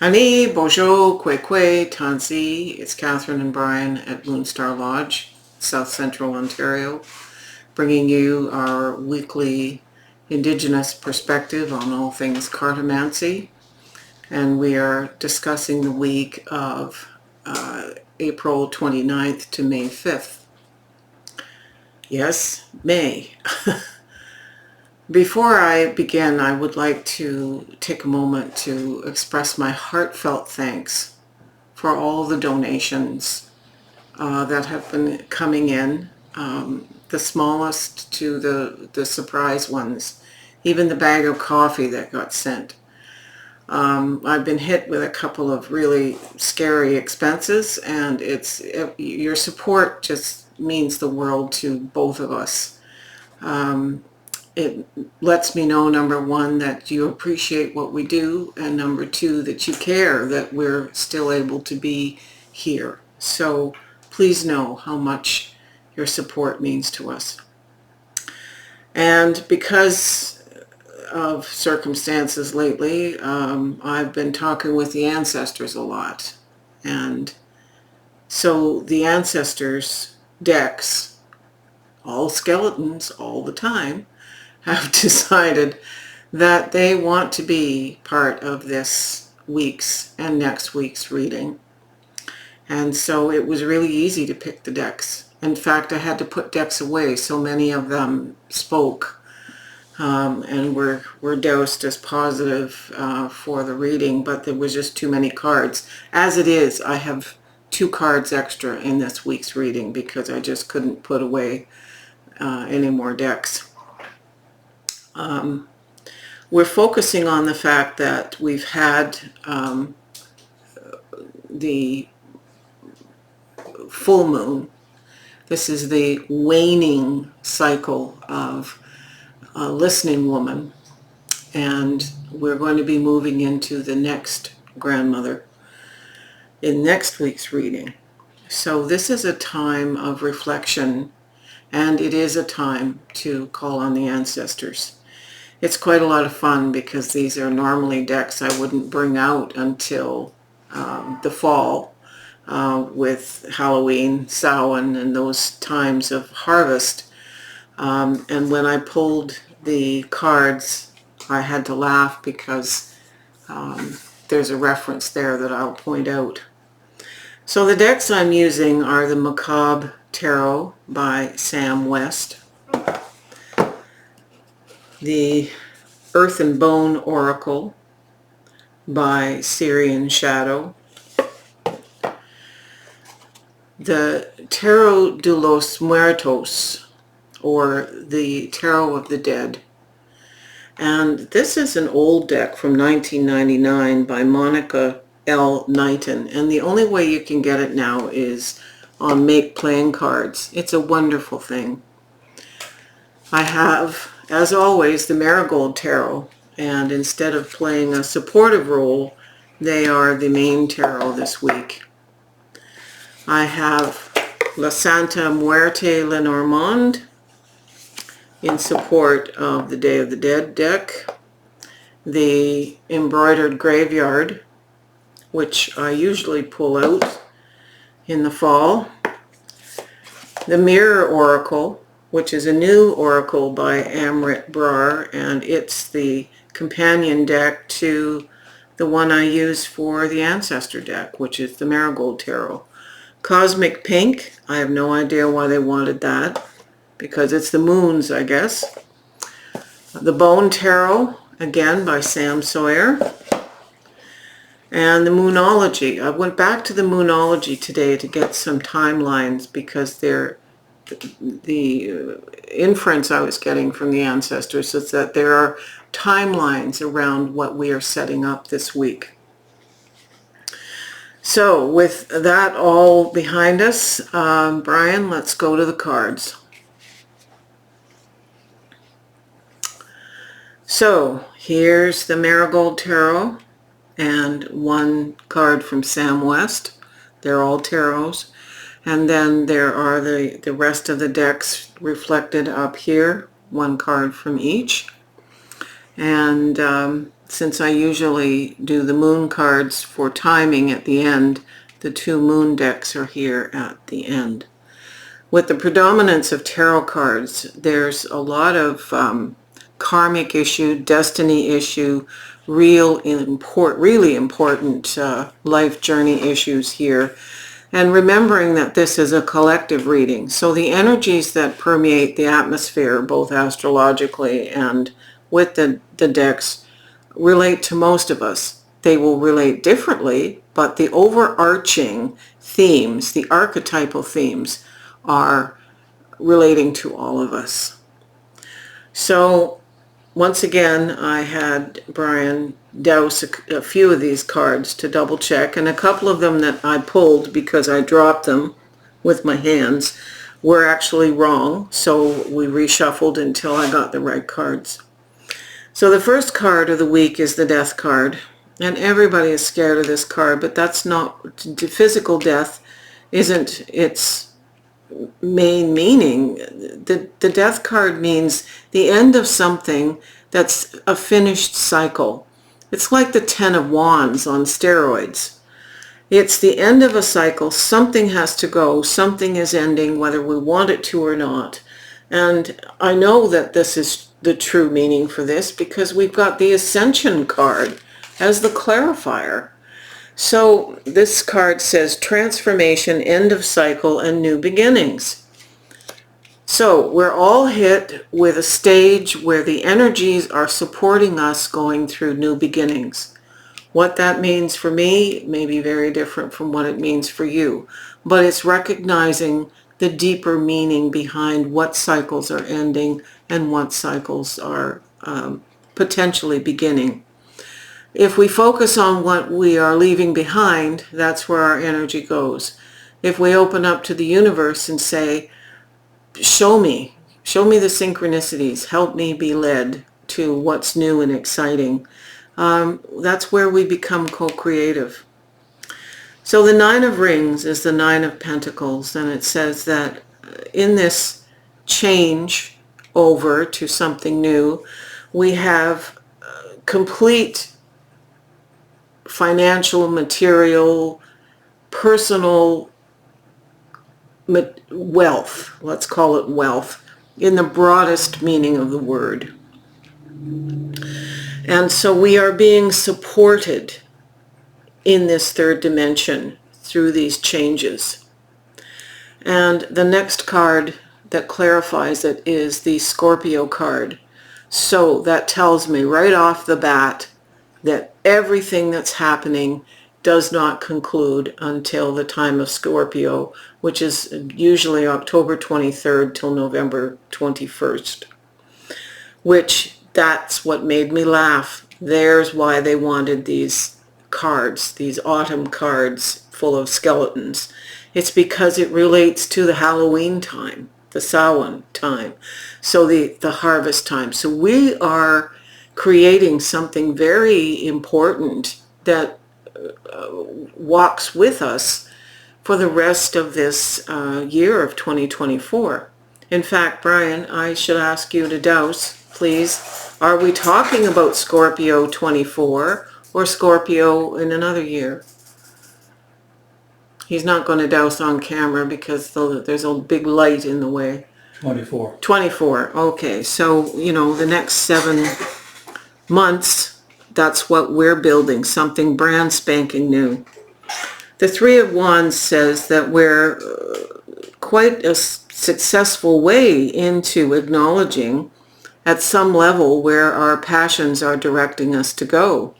Ani, Bonjour, Kwe Kwe, Tansi. It's Catherine and Brian at Moonstarlodge, South Central Ontario, bringing you our weekly Indigenous perspective on all things cartomancy. And we are discussing the week of April 29th to May 5th. Yes, May. Before I begin, I would like to take a moment to express my heartfelt thanks for all the donations that have been coming in, the smallest to the surprise ones, even the bag of coffee that got sent. I've been hit with a couple of really scary expenses, and your support just means the world to both of us. It lets me know, number one, that you appreciate what we do, and number two, that you care that we're still able to be here. So please know how much your support means to us. And because of circumstances lately, I've been talking with the ancestors a lot. And so the ancestors' decks, all skeletons all the time, have decided that they want to be part of this week's and next week's reading. And so it was really easy to pick the decks. In fact, I had to put decks away. So many of them spoke and were doused as positive for the reading, but there was just too many cards. As it is, I have 2 cards extra in this week's reading because I just couldn't put away any more decks. We're focusing on the fact that we've had the full moon. This is the waning cycle of a listening woman, and we're going to be moving into the next grandmother in next week's reading. So this is a time of reflection, and it is a time to call on the ancestors. It's quite a lot of fun because these are normally decks I wouldn't bring out until the fall with Halloween, Samhain, and those times of harvest. And when I pulled the cards, I had to laugh because there's a reference there that I'll point out. So the decks I'm using are the Macabre Tarot by Sam West, the Earth and Bone Oracle by Syrian Shadow, the Tarot de los Muertos, or the Tarot of the Dead. And this is an old deck from 1999 by Monica L. Knighton, and the only way you can get it now is on Make Playing Cards. It's a wonderful thing. I have, as always, the Marigold Tarot, and instead of playing a supportive role, they are the main tarot this week. I have La Santa Muerte Lenormand in support of the Day of the Dead deck, the Embroidered Graveyard, which I usually pull out in the fall, the Mirror Oracle, which is a new oracle by Amrit Brar, and it's the companion deck to the one I use for the Ancestor deck, which is the Marigold Tarot. Cosmic Pink, I have no idea why they wanted that, because it's the moons, I guess. The Bone Tarot, again by Sam Sawyer. And the Moonology. I went back to the Moonology today to get some timelines because the inference I was getting from the ancestors is that there are timelines around what we are setting up this week. So with that all behind us, Brian, let's go to the cards. So here's the Marigold Tarot and one card from Sam West. They're all tarots. And then there are the rest of the decks reflected up here, one card from each. And since I usually do the moon cards for timing at the end, the 2 moon decks are here at the end. With the predominance of tarot cards, there's a lot of karmic issue, destiny issue, really important life journey issues here. And remembering that this is a collective reading. So the energies that permeate the atmosphere, both astrologically and with the decks, relate to most of us. They will relate differently, but the overarching themes, the archetypal themes, are relating to all of us. So once again, I had Brian douse a few of these cards to double check, and a couple of them that I pulled because I dropped them with my hands were actually wrong, so we reshuffled until I got the right cards. So the first card of the week is the Death card, and everybody is scared of this card, but that's not, physical death isn't its main meaning. The Death card means the end of something that's a finished cycle. It's like the 10 of Wands on steroids. It's the end of a cycle. Something has to go. Something is ending, whether we want it to or not. And I know that this is the true meaning for this because we've got the Ascension card as the clarifier. So this card says transformation, end of cycle, and new beginnings. So we're all hit with a stage where the energies are supporting us going through new beginnings. What that means for me may be very different from what it means for you, but it's recognizing the deeper meaning behind what cycles are ending and what cycles are potentially beginning. If we focus on what we are leaving behind, that's where our energy goes. If we open up to the universe and say, show me the synchronicities, help me be led to what's new and exciting, that's where we become co-creative. So the 9 of Rings is the 9 of Pentacles, and it says that in this change over to something new, we have complete financial, material, personal wealth, let's call it wealth, in the broadest meaning of the word. And so we are being supported in this third dimension through these changes. And the next card that clarifies it is the Scorpio card. So that tells me right off the bat that everything that's happening does not conclude until the time of Scorpio, which is usually October 23rd till November 21st, which that's what made me laugh. There's why they wanted these cards, these autumn cards full of skeletons. It's because it relates to the Halloween time, the Samhain time, so the harvest time. So we are creating something very important that walks with us for the rest of this year of 2024. In fact, Brian, I should ask you to douse, please. Are we talking about Scorpio 24 or Scorpio in another year? He's not going to douse on camera because there's a big light in the way. 24. 24, okay. So, the next 7 months, that's what we're building, something brand spanking new. The 3 of Wands says that we're quite a successful way into acknowledging at some level where our passions are directing us to go.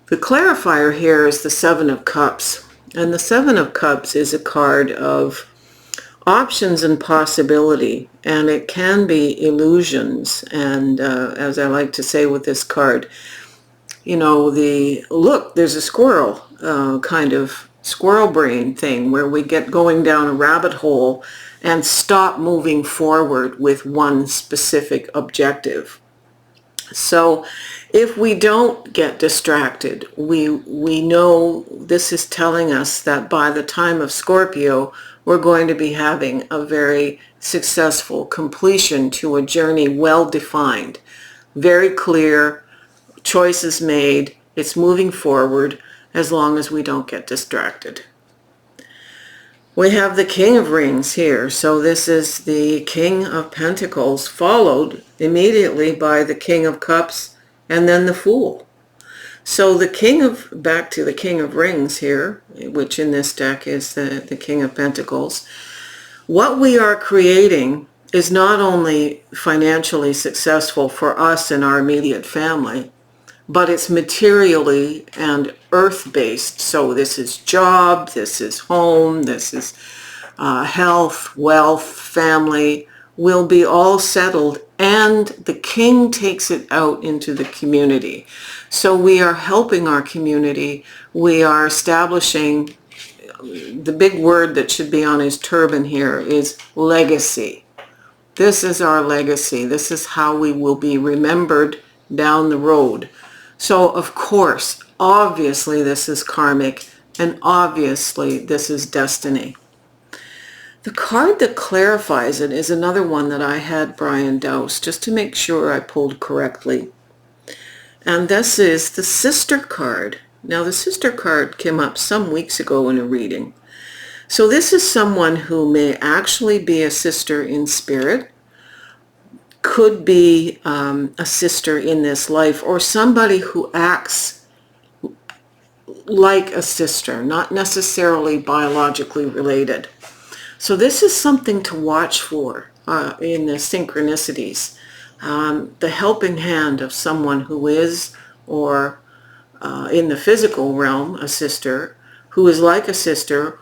The clarifier here is the 7 of Cups. And the 7 of Cups is a card of options and possibility, and it can be illusions. And as I like to say with this card, look, there's a squirrel, kind of squirrel brain thing where we get going down a rabbit hole and stop moving forward with one specific objective. So if we don't get distracted, we know this is telling us that by the time of Scorpio, we're going to be having a very successful completion to a journey well defined, very clear, choices made. It's moving forward as long as we don't get distracted. We have the King of Rings here. So this is the King of Pentacles, followed immediately by the King of Cups and then the Fool. So back to the King of Rings here, which in this deck is the King of Pentacles. What we are creating is not only financially successful for us and our immediate family, but it's materially and earth-based. So this is job, this is home, this is health, wealth, family, will be all settled, and the king takes it out into the community. So we are helping our community. We are establishing, the big word that should be on his turban here is legacy. This is our legacy. This is how we will be remembered down the road. So of course, obviously this is karmic, and obviously this is destiny. The card that clarifies it is another one that I had Brian douse just to make sure I pulled correctly. And this is the Sister card. Now the Sister card came up some weeks ago in a reading. So this is someone who may actually be a sister in spirit, could be a sister in this life, or somebody who acts like a sister, not necessarily biologically related. So this is something to watch for in the synchronicities. The helping hand of someone who is, or in the physical realm, a sister, who is like a sister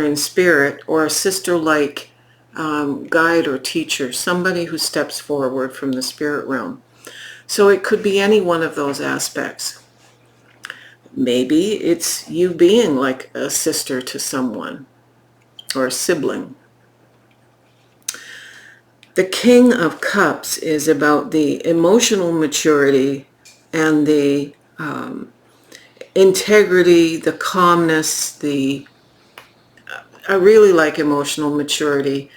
in spirit, or a sister-like guide or teacher, somebody who steps forward from the spirit realm. So it could be any one of those aspects. Maybe it's you being like a sister to someone, or a sibling. The King of Cups is about the emotional maturity and the integrity, the calmness, I really like emotional maturity,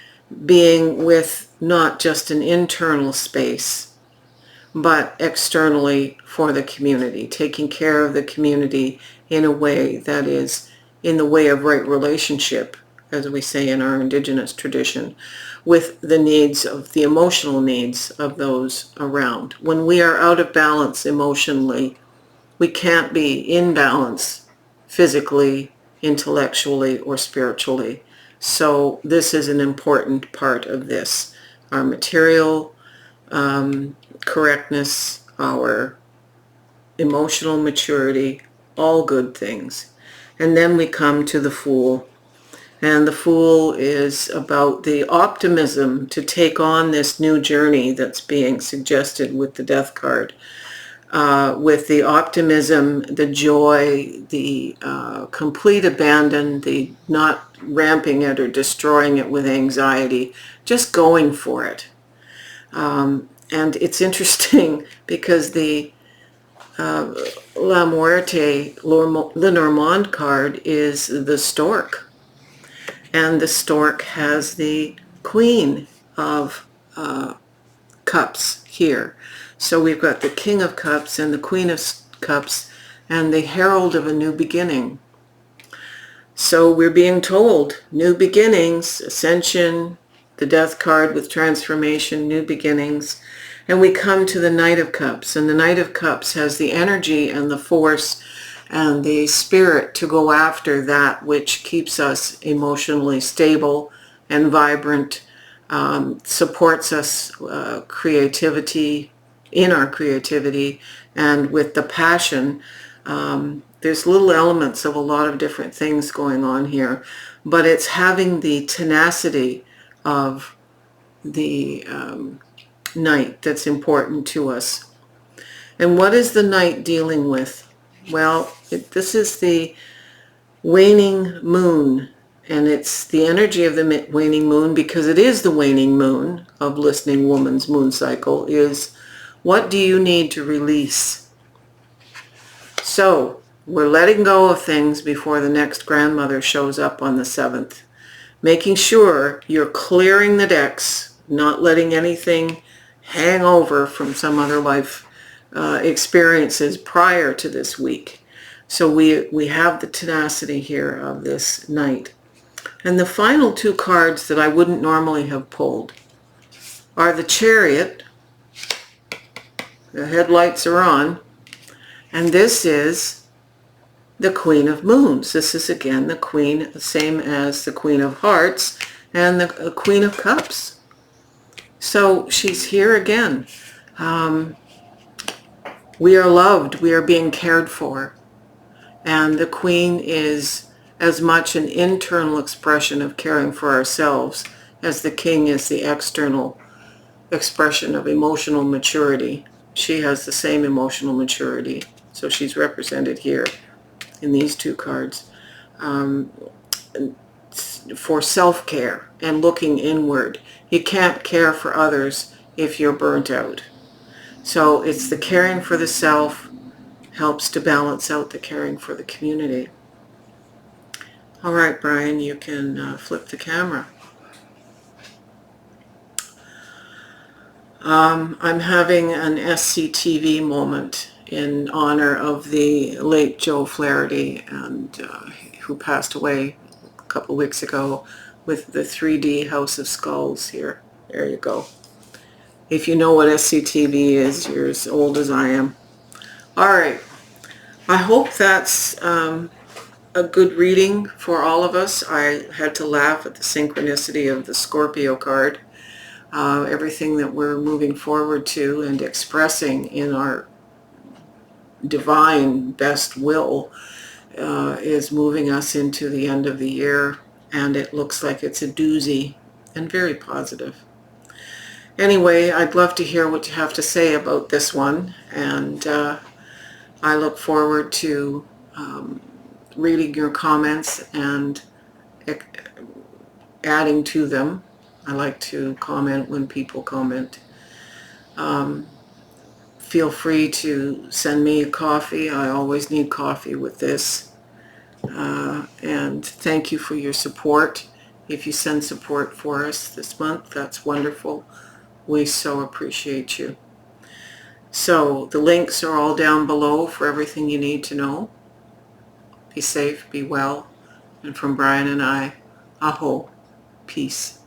being with not just an internal space, but externally for the community, taking care of the community in a way that is in the way of right relationship, as we say in our indigenous tradition, with the needs of the emotional needs of those around. When we are out of balance emotionally, we can't be in balance physically, intellectually, or spiritually. So this is an important part of this. Our material correctness, our emotional maturity, all good things. And then we come to the Fool. And the Fool is about the optimism to take on this new journey that's being suggested with the Death card. With the optimism, the joy, the complete abandon, the not ramping it or destroying it with anxiety, just going for it. And it's interesting because the La Muerte, Lenormand card is the Stork. And the Stork has the Queen of Cups here. So we've got the King of Cups and the Queen of Cups and the Herald of a New Beginning. So we're being told new beginnings, ascension, the Death card with transformation, new beginnings. And we come to the Knight of Cups. And the Knight of Cups has the energy and the force and the spirit to go after that which keeps us emotionally stable and vibrant, supports us creativity, in our creativity, and with the passion. There's little elements of a lot of different things going on here, but it's having the tenacity of the Knight that's important to us. And what is the Knight dealing with? Well, this is the waning moon, and it's the energy of the waning moon, because it is the waning moon of Listening Woman's moon cycle, is what do you need to release? So we're letting go of things before the next grandmother shows up on the 7th, making sure you're clearing the decks, not letting anything hang over from some other life experiences prior to this week. So we have the tenacity here of this knight. And the final two cards that I wouldn't normally have pulled are the Chariot. The headlights are on. And this is the Queen of Moons. This is again the Queen, same as the Queen of Hearts and the Queen of Cups. So she's here again. We are loved. We are being cared for. And the Queen is as much an internal expression of caring for ourselves as the King is the external expression of emotional maturity. She has the same emotional maturity. So she's represented here in these two cards for self-care and looking inward. You can't care for others if you're burnt out. So it's the caring for the self helps to balance out the caring for the community. All right, Brian, you can flip the camera. I'm having an SCTV moment in honor of the late Joe Flaherty, and who passed away a couple weeks ago, with the 3D House of Skulls here. There you go. If you know what SCTV is, you're as old as I am. All right. I hope that's a good reading for all of us. I had to laugh at the synchronicity of the Scorpio card. Everything that we're moving forward to and expressing in our divine best will is moving us into the end of the year, and it looks like it's a doozy and very positive. Anyway, I'd love to hear what you have to say about this one, and I look forward to reading your comments and adding to them. I like to comment when people comment. Feel free to send me a coffee. I always need coffee with this. And thank you for your support. If you send support for us this month, that's wonderful. We so appreciate you. So the links are all down below for everything you need to know. Be safe, be well. And from Brian and I, aho, peace.